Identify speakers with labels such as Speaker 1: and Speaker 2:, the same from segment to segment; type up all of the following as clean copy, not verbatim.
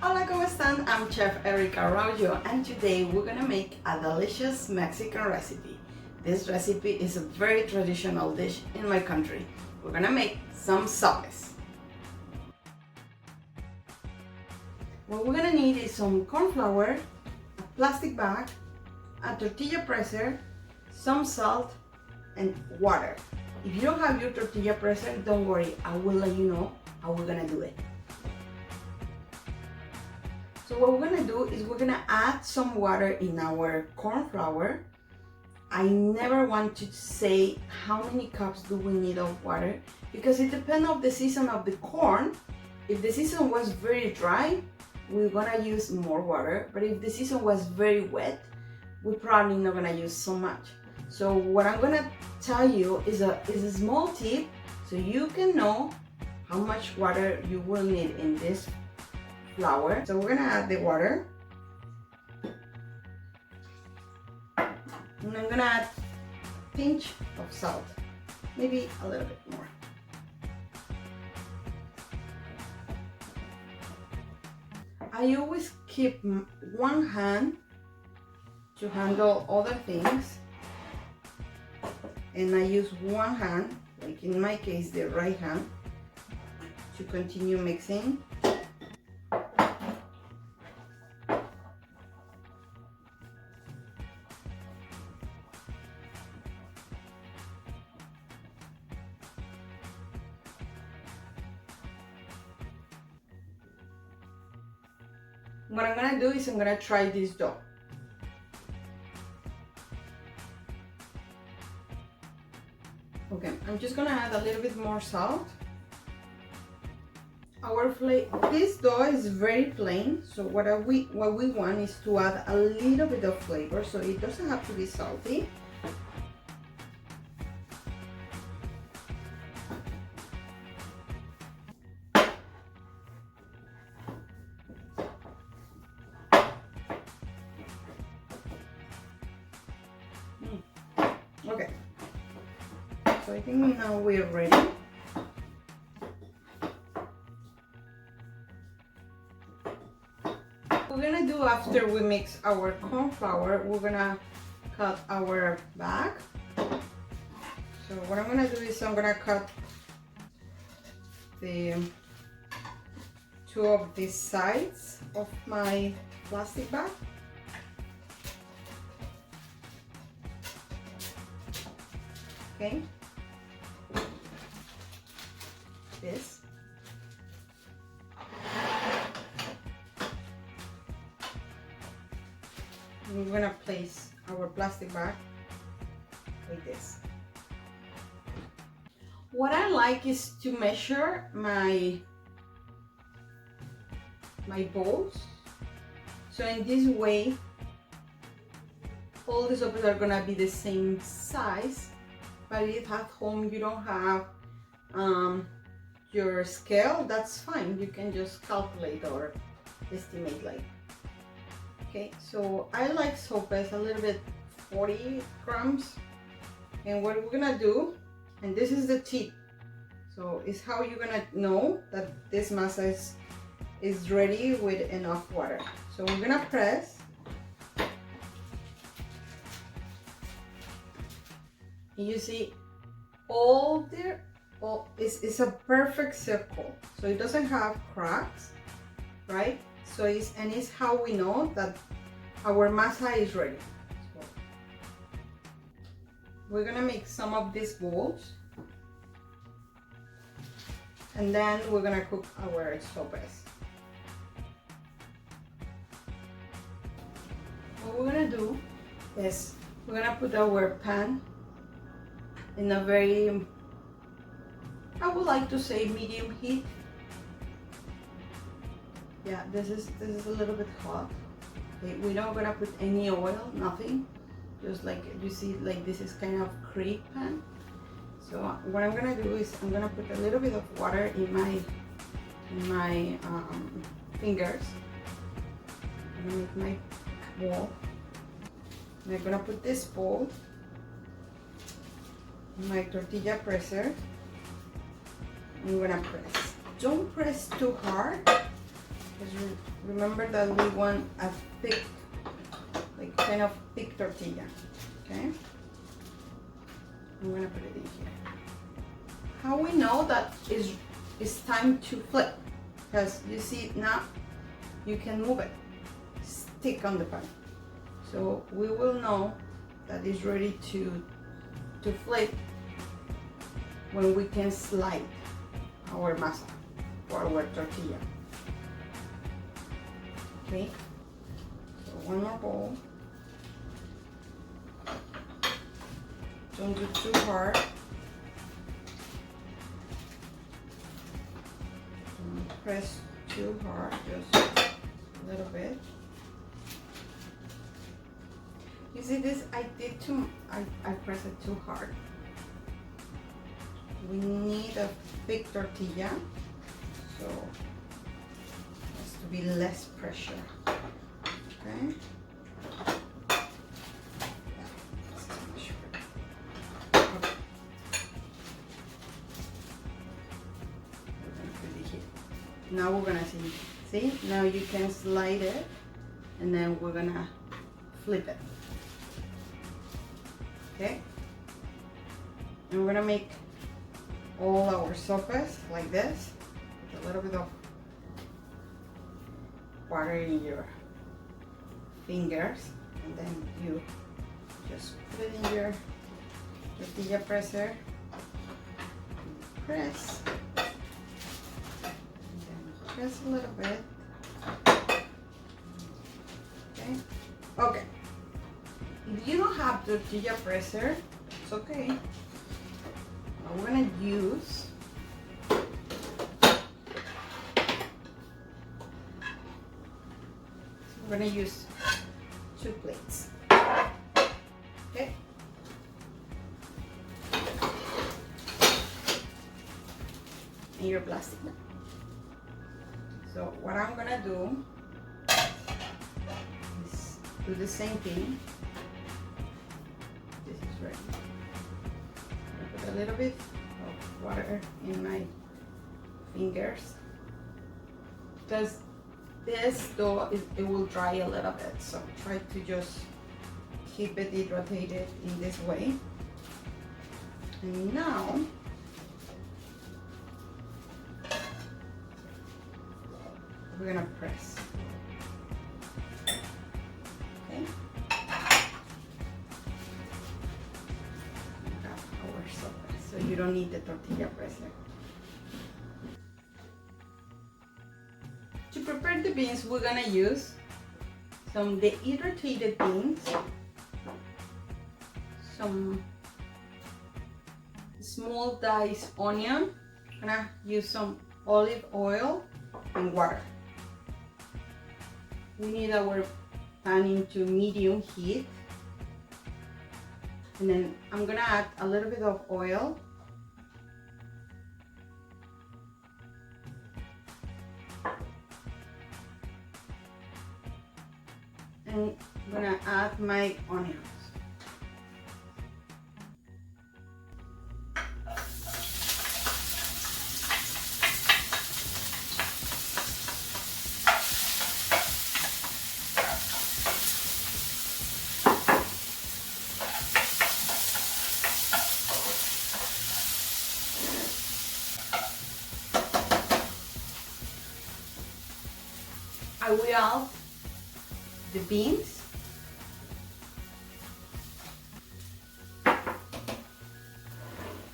Speaker 1: Hola, ¿cómo están? I'm Chef Erica Araujo, and today we're gonna make a delicious Mexican recipe. This recipe is a very traditional dish in my country. We're gonna make some sopes. What we're gonna need is some corn flour, a plastic bag, a tortilla presser, some salt, and water. If you don't have your tortilla presser, don't worry, I will let you know how we're gonna do it. So what we're gonna do is we're gonna add some water in our corn flour. I never want to say how many cups do we need of water because it depends on the season of the corn. If the season was very dry, we're gonna use more water, but if the season was very wet, we're probably not gonna use so much. So what I'm gonna tell you is a small tip so you can know how much water you will need in this flour. So we're gonna add the water, and I'm gonna add a pinch of salt, maybe a little bit more. I always keep one hand to handle other things, and I use one hand, like in my case the right hand, to continue mixing. What I'm gonna do is I'm gonna try this dough. Okay, I'm just gonna add a little bit more salt. This dough is very plain, so what we want is to add a little bit of flavor, so it doesn't have to be salty. Okay, so I think now we're ready. What we're gonna do after we mix our corn flour, we're gonna cut our bag. So what I'm gonna do is I'm gonna cut the two of these sides of my plastic bag. Okay, this. And we're gonna place our plastic bag like this. What I like is to measure my bowls. So in this way, all the sopes are gonna be the same size. But if at home you don't have your scale, that's fine. You can just calculate or estimate like. Okay, so I like sopes a little bit 40 grams. And what we're gonna do, and this is the tip, so it's how you're gonna know that this masa is ready with enough water. So we're gonna press. You see it's a perfect circle, so it doesn't have cracks, right? So it's how we know that our masa is ready. So we're gonna make some of these balls, and then we're gonna cook our sopes. What we're gonna do is we're gonna put our pan in a very, I would like to say, medium heat. Yeah, this is a little bit hot. Okay, we're not gonna put any oil, nothing. Just like you see, like this is kind of crepe pan. So what I'm gonna do is I'm gonna put a little bit of water in my fingers. I'm gonna make my bowl. And I'm gonna put this bowl my tortilla presser. I'm gonna press. Don't press too hard Because remember that we want a thick, like kind of thick tortilla, okay? I'm gonna put it in here. How we know that it's time to flip? Because you see now, you can move it, stick on the pan. So we will know that it's ready to flip when we can slide our masa or our tortilla. Okay, so one more bowl. Don't do too hard. Don't press too hard, just a little bit. You see this, I pressed it too hard. We need a thick tortilla, so it has to be less pressure, okay? Now we're gonna see, now you can slide it, and then we're gonna flip it, okay? And we're gonna make all our sopes like this, with a little bit of water in your fingers, and then you just put it in your tortilla presser, press, and then press a little bit, okay? Okay, if you don't have tortilla presser, it's okay. We're gonna use two plates. Okay. And your plastic bag. So what I'm gonna do is do the same thing. This is ready. A little bit of water in my fingers, because this dough it will dry a little bit, so try to just keep it hydrated in this way. And now we're gonna press, okay? So you don't need the tortilla presser. To prepare the beans, we're gonna use some dehydrated beans, some small diced onion. I'm gonna use some olive oil and water. We need our pan into medium heat. And then I'm gonna add a little bit of oil. And I'm gonna add my onions. I will add the beans,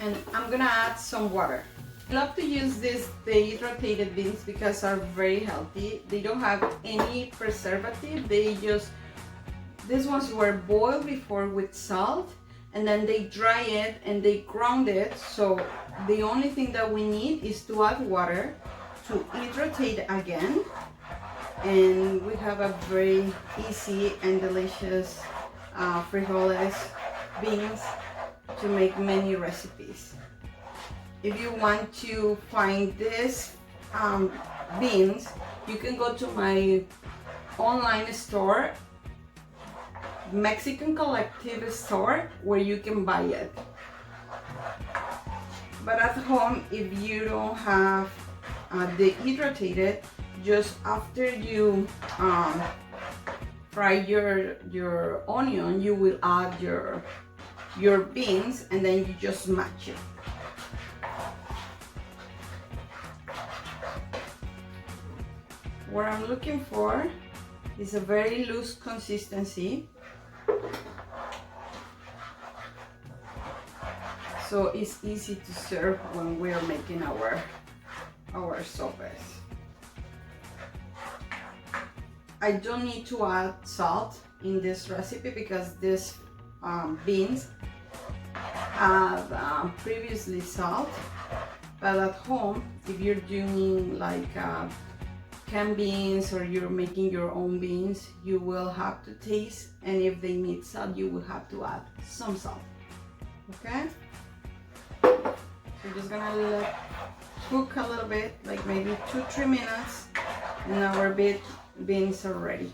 Speaker 1: and I'm gonna add some water. I love to use these dehydrated beans because they are very healthy. They don't have any preservative. These ones were boiled before with salt, and then they dry it and they ground it. So the only thing that we need is to add water to hydrate again. And we have a very easy and delicious frijoles beans to make many recipes. If you want to find these beans, you can go to my online store, Mexican Collective store, where you can buy it. But at home, if you don't have dehydrated, just after you fry your onion, you will add your beans, and then you just match it. What I'm looking for is a very loose consistency, so it's easy to serve when we are making our sopes. I don't need to add salt in this recipe because these beans have previously salt, but at home, if you're doing like canned beans or you're making your own beans, you will have to taste, and if they need salt, you will have to add some salt. Okay? We're just gonna let it cook a little bit, like maybe 2-3 minutes, and our beans are ready.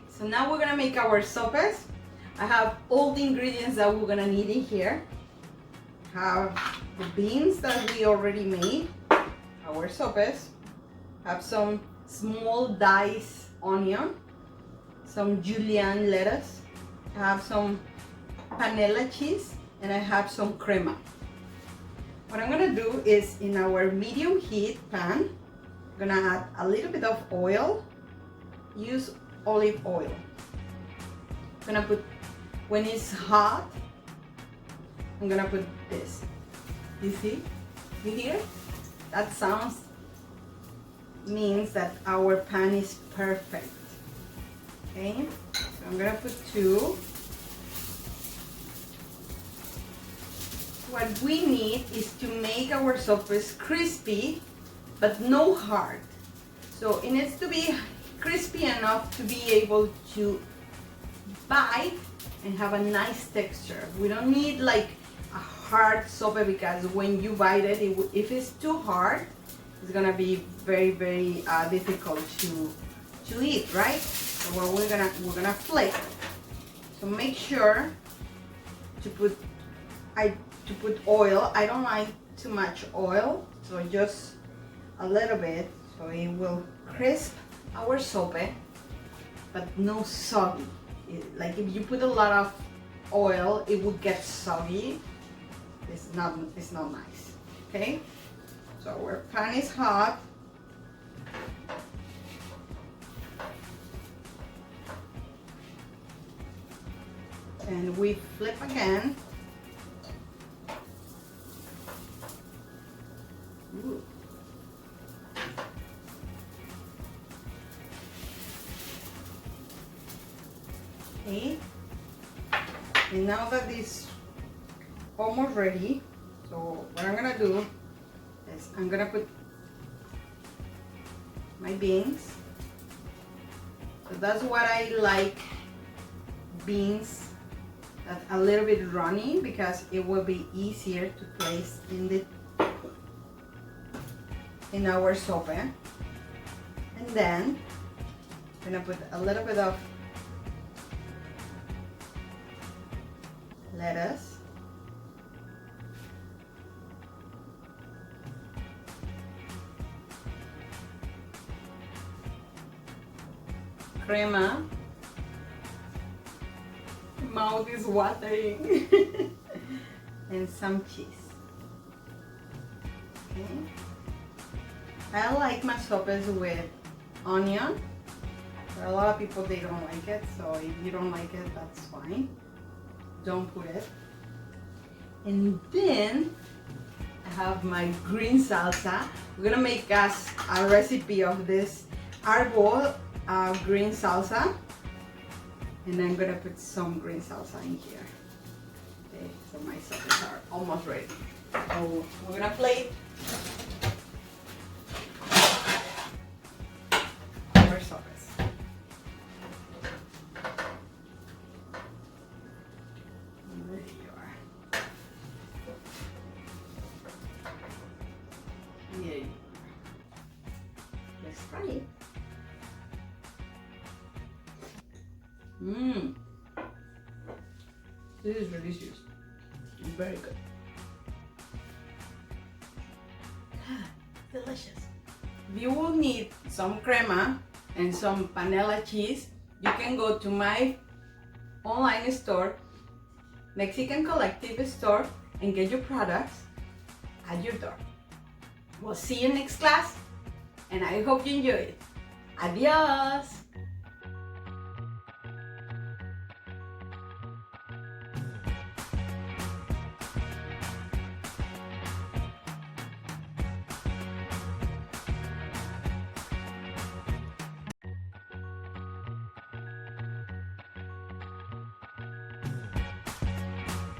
Speaker 1: So now we're gonna make our sopes. I have all the ingredients that we're gonna need in here. Have the beans that we already made, our sopes. Have some small diced onion, some julienne lettuce. I have some panela cheese, and I have some crema. What I'm gonna do is, in our medium heat pan, I'm gonna add a little bit of oil. Use olive oil. I'm gonna put, when it's hot, I'm gonna put this. You see? You hear? That sounds means that our pan is perfect. Okay? So I'm gonna put 2. What we need is to make our sopes crispy, but no hard. So it needs to be crispy enough to be able to bite and have a nice texture. We don't need like a hard sope, because when you bite it, if it's too hard, it's gonna be very, very difficult to eat, right? So what we're gonna flake. So make sure to put oil. I don't like too much oil, so just a little bit, so it will crisp our sope, but no soggy. Like if you put a lot of oil, it would get soggy. It's not nice. Okay, so our pan is hot. And we flip again. Ooh. Okay, and now that it's almost ready, so what I'm gonna do is I'm gonna put my beans. So that's what I like, beans that a little bit runny, because it will be easier to place in our sope. And then I'm gonna put a little bit of lettuce, crema. Mouth is watering. And some cheese. Okay. I like my sopes with onion. For a lot of people, they don't like it, so if you don't like it, that's fine. Don't put it. And then I have my green salsa. We're gonna make us a recipe of this ARBOL-GREEN salsa, and I'm gonna put some green salsa in here. Okay, so my sauces are almost ready. So we're gonna plate our sauces. There you are. There you are. Let's try it. Mmm. This is delicious. It's very good. Delicious. if you will need some crema and some panela cheese, you can go to my online store, Mexican Collective store, and get your products at your door. We'll see you next class, and I hope you enjoy it. Adios!